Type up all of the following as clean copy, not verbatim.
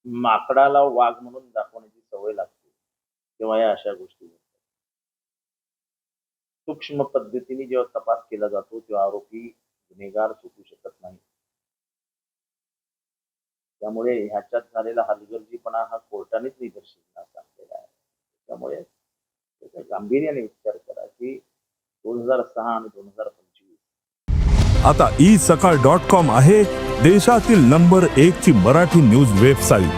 माकडाला वाघ म्हणून दाखवण्याची सवय लागते तेव्हा या अशा गोष्टी होतात. सूक्ष्म पद्धतीने जेव्हा तपास केला जातो तेव्हा आरोपी गुन्हेगार चुकू शकत नाही. त्यामुळे ह्याच्यात झालेला हलगर्जीपणा हा कोर्टानेच निदर्शनास आणलेला आहे. त्यामुळे त्याचा गांभीर्याने विचार करा की 2006 आणि 2025 आता isakal.com आहे देशातील नंबर 1 ची मराठी न्यूज वेबसाईट.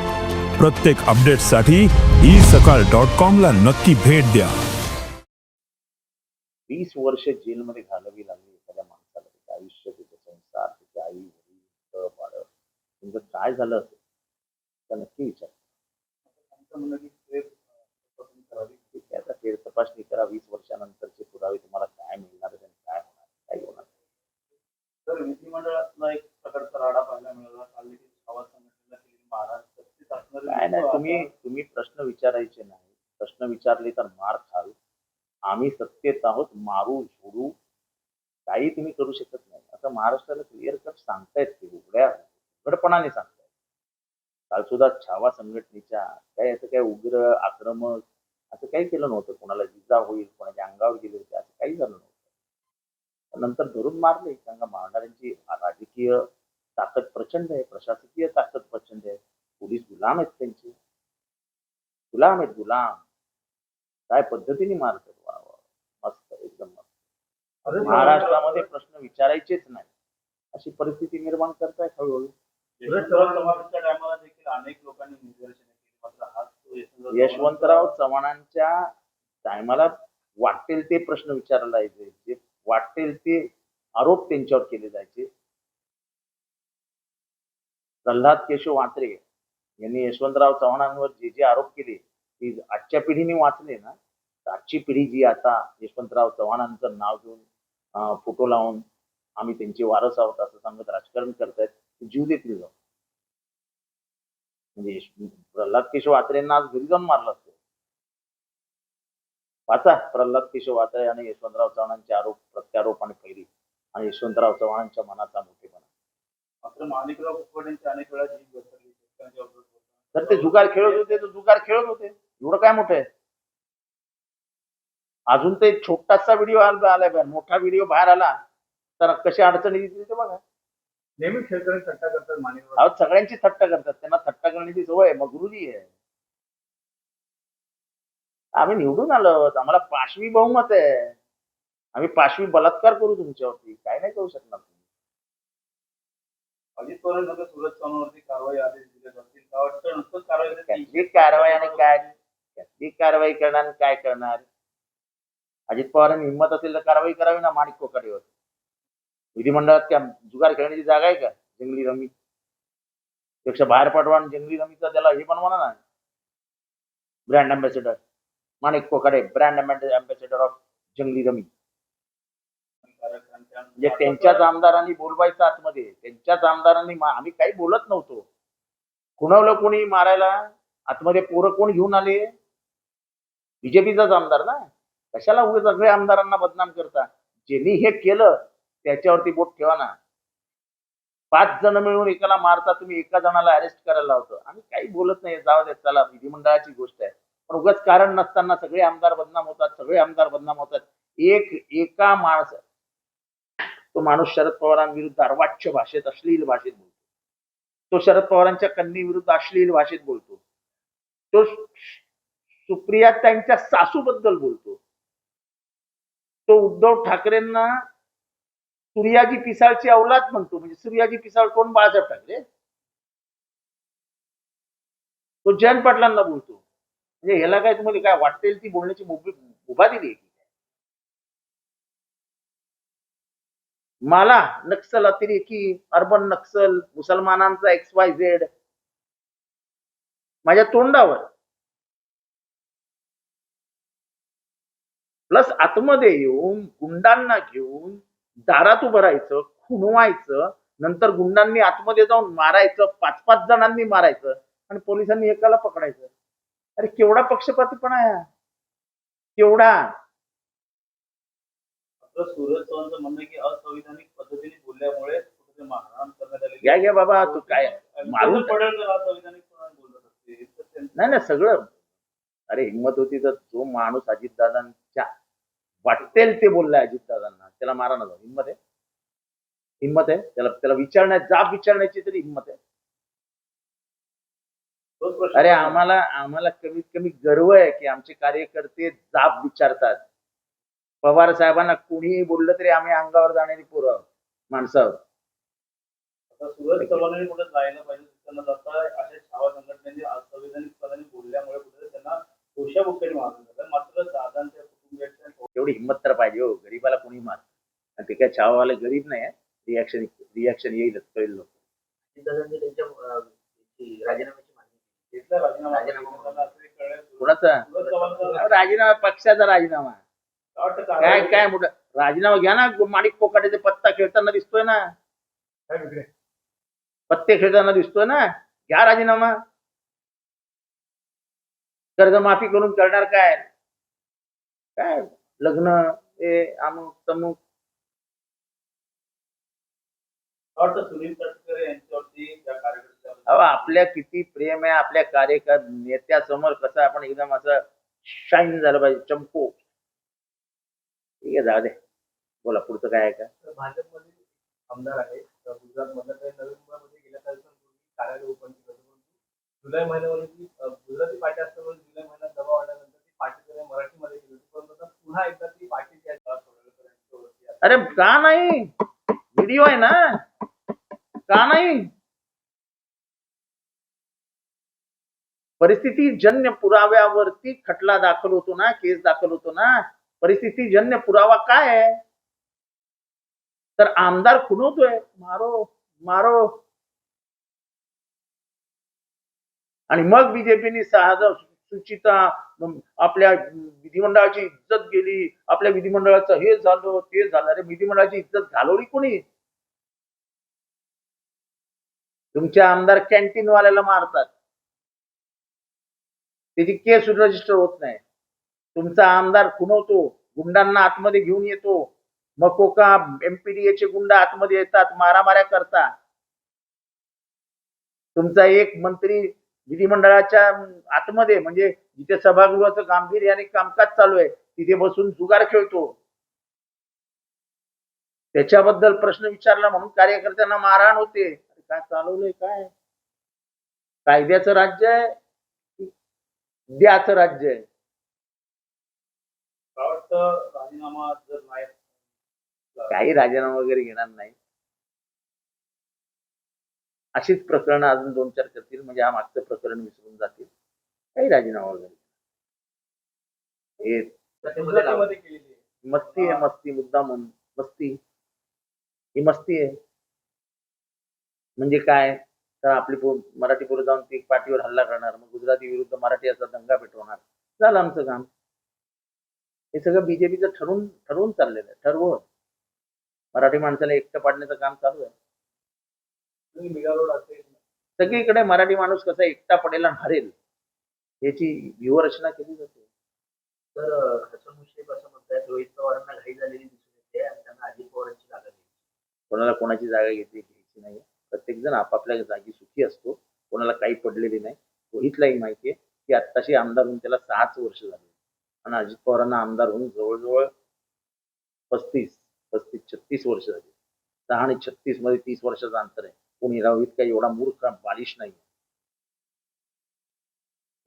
प्रत्येक अपडेटसाठी isakal.com ला नक्की भेट द्या. 20 वर्ष जेलमध्ये घालवी लागली एखाद्या माणसाला, त्याचं आयुष्य, त्याचा संसार, त्याची आई वडील बाळ, तुमचं काय झालं असेल तर नक्की विचार. त्याचा फेर तपासणी करा. 20 वर्षानंतरचे पुरावे तुम्हाला काय मिळणार आणि काय होणार, काय होणार. तर विधिमंडळातला एक प्रकारचा राडा पाहायला मिळाला. काल आवाज संघटनेला केलेली महाराष्ट्र काय नाही, तुम्ही प्रश्न विचारायचे नाही. प्रश्न विचारले तर मार खाल. आम्ही सत्तेत आहोत, मारू झोडू काही तुम्ही करू शकत नाही असं महाराष्ट्राला क्लिअर कट सांगतायत. ते उघडपणाने सांगतायत. काल सुद्धा छावा संघटनेच्या काय असं काय उग्र आक्रमक असं काही केलं नव्हतं. कोणाला इजा होईल, कोणाच्या अंगावर गेले होते असं काही झालं नव्हतं. नंतर धरून मारले कारण का मारणाऱ्यांची राजकीय ताकद प्रचंड आहे, प्रशासकीय ताकद प्रचंड आहे. पोलीस गुलाम आहेत, त्यांचे गुलाम आहेत, गुलाम. काय पद्धतीने मारतात. वा वा, मस्त, एकदम मस्त. महाराष्ट्रामध्ये प्रश्न विचारायचेच नाही अशी परिस्थिती निर्माण करतायत हळूहळू. टायमाला देखील अनेक लोकांनी निदर्शने केली. मात्र हा यशवंतराव चव्हाणांच्या टायमाला वाटेल ते प्रश्न विचारले जायचे, जे वाटेल ते आरोप त्यांच्यावर केले जायचे. प्रल्हाद केशव वात्रे यांनी यशवंतराव चव्हाणांवर जे जे आरोप केले ते आजच्या पिढीने वाचले ना, तर आजची पिढी जी आता यशवंतराव चव्हाणांचं नाव घेऊन फोटो लावून आम्ही त्यांचे वारस आहोत असं सांगत राजकारण करतायत, जीव देतील जाऊन. म्हणजे प्रल्हाद केशव वात्रेंना आज घरी जाऊन मारलं असतं. वाचा प्रल्हाद केशव वात्रे आणि यशवंतराव चव्हाणांचे आरोप, प्रत्यारोप आणि पैरी आणि यशवंतराव चव्हाणांच्या मनाचा मोठेपणा. मात्र माणिकराव कुलकर्णींची अनेक वेळा जीभ घसरली. तर ते जुगार खेळत होते, तर जुगार खेळत होते. एवढं काय मोठं आहे. अजून ते छोटासा व्हिडिओ आलाय, मोठा व्हिडिओ बाहेर आला तर कशी अडचणी येतील ते बघा. नेहमी खेळकरी थट्टा करतात माणिकराव. सगळ्यांची थट्टा करतात, त्यांना थट्टा करण्याची सवय मग गुरुजी आहे. आम्ही निवडून आलो, आम्हाला 5वी बहुमत आहे. आम्ही 5वी बलात्कार करू तुमच्यावरती, काय नाही करू शकणार तुम्ही. अजित पवारांना सुरत चव्हाणांवरती कारवाई आदेश दिले जातील का वाटतं? नुसतं कारवाई कसली कारवाई आणि काय, कसली कारवाई करणार आणि काय करणार. अजित पवारांनी हिंमत असेल तर कारवाई करावी ना माणिक कोकाटेवर. विधिमंडळात त्या जुगार खेळण्याची जागा आहे का? जंगली रमी पेक्षा बाहेर पाठवा आणि जंगली रमीचा त्याला हे बनवा ना, brand ambassador. Manik Kokate brand ambassador of जंगली रमी. म्हणजे त्यांच्याच आमदारांनी बोलवायचं आतमध्ये, त्यांच्याच आमदारांनी. आम्ही काही बोलत नव्हतो. खुणवलं कोणी मारायला आतमध्ये? पोरं कोण घेऊन आले? बीजेपीचाच आमदार ना. कशाला उगाच सगळ्या आमदारांना बदनाम करता? ज्यांनी हे केलं त्याच्यावरती बोट ठेवा ना. 5 जण मिळून एकाला मारता तुम्ही, एका जणाला अरेस्ट करायला लावतो. आम्ही काही बोलत नाही, जाऊ दे, चला विधिमंडळाची गोष्ट आहे. पण उगाच कारण नसताना सगळे आमदार बदनाम होतात, सगळे आमदार बदनाम होतात. एका माणूस, तो माणूस शरद पवारांविरुद्ध अर्वाच्य भाषेत, अश्लील भाषेत बोलतो. तो शरद पवारांच्या कन्येविरुद्ध अश्लील भाषेत बोलतो. तो सुप्रिया त्यांच्या सासूबद्दल बोलतो. तो उद्धव ठाकरेंना सूर्याजी पिसाळची औलाद म्हणतो. म्हणजे सूर्याजी पिसाळ कोण? बाळासाहेब ठाकरे. तो जयंत पाटलांना बोलतो. म्हणजे ह्याला काय तुम्हाला काय वाटेल ती बोलण्याची मुभा दिली? मला नक्सल अतिरेकी, अर्बन नक्सल, मुसलमानांचा XYZ माझ्या तोंडावर. प्लस आतमध्ये येऊन गुंडांना घेऊन दारात उभं राहायचं, खुणवायचं, नंतर गुंडांनी आतमध्ये जाऊन मारायचं, 5-5 जणांनी मारायचं आणि पोलिसांनी एकाला पकडायचं. अरे केवढा पक्षपातीपणा आहे, केवढा. सुरज चव्हाणचं म्हणणं की असंविधानिक पद्धतीने बोलल्यामुळे मारहाण करण्यात आली. घ्या बाबा, तू काय मारून पडेल असंविधानिक बोलत. नाही ना सगळं. अरे हिंमत होती तर जो माणूस अजितदादांच्या वाटेल ते बोललाय अजितदादांना त्याला मारा ना जाऊ. हिंमत आहे, हिंमत आहे त्याला त्याला जाब विचारण्याची तरी हिंमत आहे. तोच प्रश्न अरे आहे. आम्हाला आम्हाला कमीत कमी गर्व आहे की आमचे कार्यकर्ते जाब विचारतात. पवार साहेबांना कोणीही बोललं तरी आम्ही अंगावर जाणारी पोरं आहोत, माणसं आहोत. आता सुरज चव्हाणांनी कुठे जायला पाहिजे त्यांना जाता अशा छावा संघटनेने असंविधानिकपणाने बोलल्यामुळे कुठे त्यांना दोषामुक्तीने मारलं जातं. मात्र दादांच्या कुटुंबियांच्या तेवढी हिंमत तर पाहिजे हो. गरीबाला कोणी मार. आणि ते काय छावावाले गरीब नाही आहे. रिॲक्शन येईलच कळेल लोक. अजितदादांनी त्यांच्या राजीनाम्याची मागणी घेतला राजीनामा राजीनामा त्यांना असं कळलं. कोणाचा सुरज चव्हाणचा राजीनामा? पक्षाचा राजीनामा. वाटतं काय कारवाई काय मोठं राजीनामा घ्या ना. माणिक कोकाटेचे पत्ता खेळताना दिसतोय ना, काय वेगळे? पत्ते खेळताना दिसतोय ना. घ्या राजीनामा. कर्जमाफी करून करणार काय? काय लग्न हे अमुक तमुक. वाटतं सुनील तटकरे यांच्यावरती त्या कार्यकर्त्यावर अहो आपल्या किती प्रेम आहे आपल्या नेत्यासमोर कसं आपण एकदम असं शाईन झालं पाहिजे, चमको. ठीक आहे जाऊ दे. बोला पुढचं काय आहे का? तर भाजपमध्ये आमदार आहे तर गुजरातमधलं काही नवी मुंबईमध्ये गेल्या काही दिवसांपूर्वी कार्यालय ओपन केलं होतं. परंतु जुलै महिन्यामध्ये ती गुजराती पार्टी असल्यामुळे जुलै महिन्यात दबाव आल्यानंतर ती पार्टी त्याने मराठीमध्ये केली होती. परंतु आता पुन्हा एकदा ती पार्टी त्या सोडवण्याची आहे. अरे का नाही? व्हिडिओ आहे ना, का नाही? परिस्थितीजन्य पुराव्यावरती खटला दाखल होतो ना, केस दाखल होतो ना. परिस्थितीजन्य पुरावा काय आहे? तर आमदार खुणवतोय, मारो मारो. आणि मग बीजेपीने सुचिता आपल्या विधिमंडळाची इज्जत गेली, आपल्या विधिमंडळाचं हे झालं ते झालं. अरे विधिमंडळाची इज्जत घालवली कोणी? तुमच्या आमदार कॅन्टीन वाल्याला मारतात, त्याची केस रजिस्टर होत नाही. तुमचा आमदार खुणवतो, गुंडांना आतमध्ये घेऊन येतो. मकोका एमपीडीएचे गुंड आतमध्ये येतात, मारामाऱ्या करतात. तुमचा एक मंत्री विधिमंडळाच्या आतमध्ये म्हणजे जिथे सभागृहाचं गांभीर्याने कामकाज चालू आहे तिथे बसून जुगार खेळतो. त्याच्याबद्दल प्रश्न विचारला म्हणून कार्यकर्त्यांना मारहाण होते. काय चालवलंय काय? कायद्याचं राज्य आहे, द्याचं राज्य आहे. मला वाटतं राजीनामा जर नाही काही राजीनामा वगैरे घेणार नाही. अशीच प्रकरणं अजून 2-4 करतील म्हणजे हा मागचं प्रकरण विसरून जातील. काही राजीनामा वगैरे हे गुजरातीमध्ये केलेली आहे. मस्ती आहे, मस्ती. मुद्दा म्हणून मस्ती. ही मस्ती आहे. म्हणजे काय? तर आपली मराठी पोरं जाऊन ती पाठीवर हल्ला करणार, मग गुजराती विरुद्ध मराठी असा दंगा पेटवणार. झालं आमचं काम. हे सगळं बीजेपीचं ठरवून चाललेलं आहे. ठरवून मराठी माणसाला एकटं पाडण्याचं काम चालू आहे. मिगारोड असेल सगळीकडे मराठी माणूस कसा एकटा पडेल आणि हरेल याची व्यूहरचना केली जाते. तर हसन मुश्रीफ असं म्हणतात रोहित पवारांना घाई झालेली दिसून येते आणि त्यांना अजित पवारांची जागा दिली. कोणाला कोणाची जागा घ्यायची नाही. प्रत्येक जण आपापल्या जागी सुखी असतो. कोणाला काही पडलेली नाही. रोहितलाही माहिती आहे की आत्ताशी आमदार होऊन त्याला 6च वर्ष झाली आणि अजित पवारांना आमदार होऊन जवळजवळ 35-36 वर्ष झाली. 6 आणि 36 मध्ये 30 वर्षाचं अंतर आहे. कोणी रोहित काही एवढा मूर्ख बालिश नाही.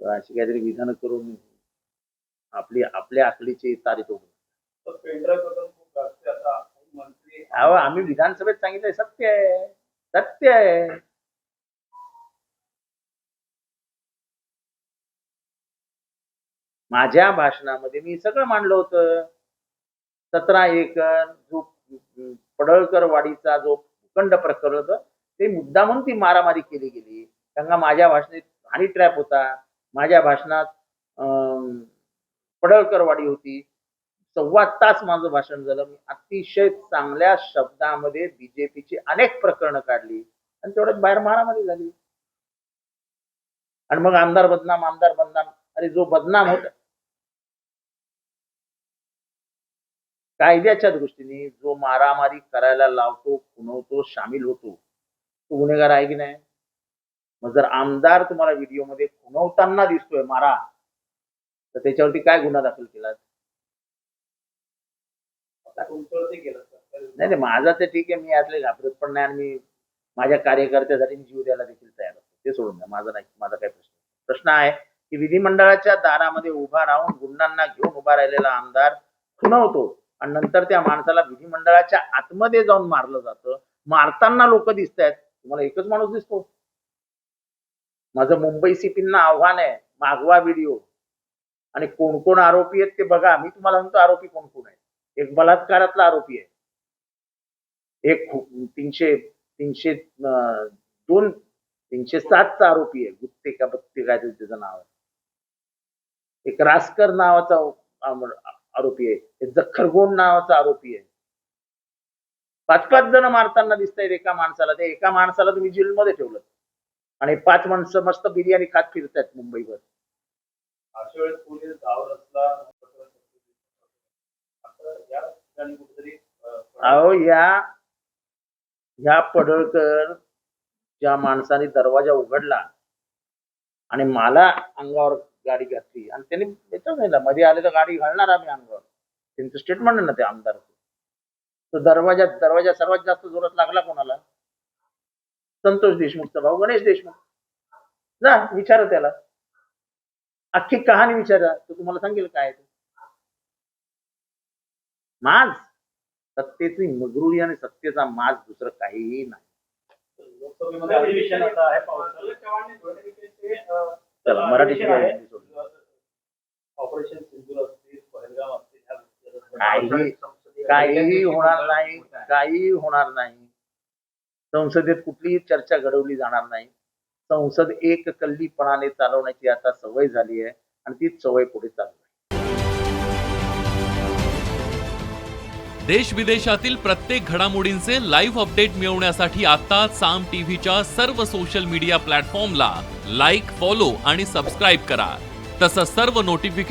अशी काहीतरी विधानं करून आपल्या आकलीची तारीख होती. तर पेंड्राईव्ह बद्दल खूप जास्त आता मंत्री अहो आम्ही विधानसभेत सांगितलंय, सत्य आहे, सत्य आहे. माझ्या भाषणामध्ये मी सगळं मांडलं होतं. 17 एकर जो पडळकर वाडीचा जो भूखंड प्रकरण होतं ते मुद्दा म्हणून ती मारामारी केली गेली. कारण माझ्या भाषणात हनी ट्रॅप होता. माझ्या भाषणात पडळकर वाडी होती. 1.25 तास माझं भाषण झालं. मी अतिशय चांगल्या शब्दामध्ये बीजेपीची अनेक प्रकरणं काढली आणि तेवढ्यात बाहेर मारामारी झाली. आणि मग आमदार बदनाम. अरे जो बदनाम होता कायद्याच्या दृष्टीने, जो मारामारी करायला लावतो, खुणवतो, सामील होतो, तो गुन्हेगार आहे की नाही? मग जर आमदार तुम्हाला व्हिडिओमध्ये खुणवताना दिसतोय मारा, तर त्याच्यावरती काय गुन्हा दाखल केला? तुमच्यावरती गेलं सर. नाही माझा तर ठीक आहे, मी यातले घाबरत पण नाही आणि मी माझ्या कार्यकर्त्यासाठी मी जीव द्यायला देखील तयार असतो. ते सोडून द्या, माझा नाही, माझा काय प्रश्न आहे की विधिमंडळाच्या दारामध्ये उभा राहून गुंडांना घेऊन उभा राहिलेला आमदार खुणवतो आणि नंतर त्या माणसाला विधिमंडळाच्या आतमध्ये जाऊन मारलं जातं. मारताना लोक दिसत आहेत, तुम्हाला एकच माणूस दिसतो? माझं मुंबई सीपींना आव्हान आहे, मागवा व्हिडिओ आणि कोण कोण आरोपी आहेत ते बघा. मी तुम्हाला म्हणतो आरोपी कोण कोण आहे. एक बलात्कारातला आरोपी आहे, एक 307चा आरोपी आहे, गुत्ते का बत्ते काय त्याचं नाव आहे. एक रासकर नावाचा आरोपी आहे, एक जखरगोंड नावाचा आरोपी आहे. 5-5 जण मारताना दिसत आहेत एका माणसाला. ते एका माणसाला तुम्ही जेलमध्ये ठेवलं आणि 5 माणसं मस्त बिर्याणी खात फिरतात मुंबईवर. अशा वेळेस पोलीस गाव रस्ता या ठिकाणी कुठेतरी अहो ह्या पडळकर ज्या माणसाने दरवाजा उघडला आणि मला अंगावर गाडी घातली आणि त्यांनी याच्यावर नाही मध्ये आले तर गाडी घालणार आम्ही अंगावर, त्यांचं स्टेटमेंट आहे ना ते आमदार. तो दरवाजा सर्वात जास्त जोरात लागला कोणाला? संतोष देशमुखचा भाऊ गणेश देशमुख. जा विचारा त्याला, अख्खी कहाणी विचारा, तो तुम्हाला सांगेल काय ते. माज सत्तेची मगरुरी आणि सत्तेचा माज, दुसरं काहीही नाही. लोकसभेमध्ये अधिवेशन आता आहे पावसाळ्यात. चला मराठी शिकायला ऑपरेशन सिंधूर असतील, पहलगाम असतील, काहीही होणार नाही, काहीही होणार नाही. संसदेत कुठलीही चर्चा घडवली जाणार नाही. संसद एक कल्लीपणाने चालवण्याची आता सवय झाली आहे आणि तीच सवय पुढे चालू आहे. देश विदेशातील प्रत्येक घडामोडींचे लाईव्ह अपडेट मिळवण्यासाठी आता साम टीव्हीच्या सर्व सोशल मीडिया प्लॅटफॉर्मला लाईक, फॉलो आणि सबस्क्राईब करा. तसंच सर्व नोटिफिकेशन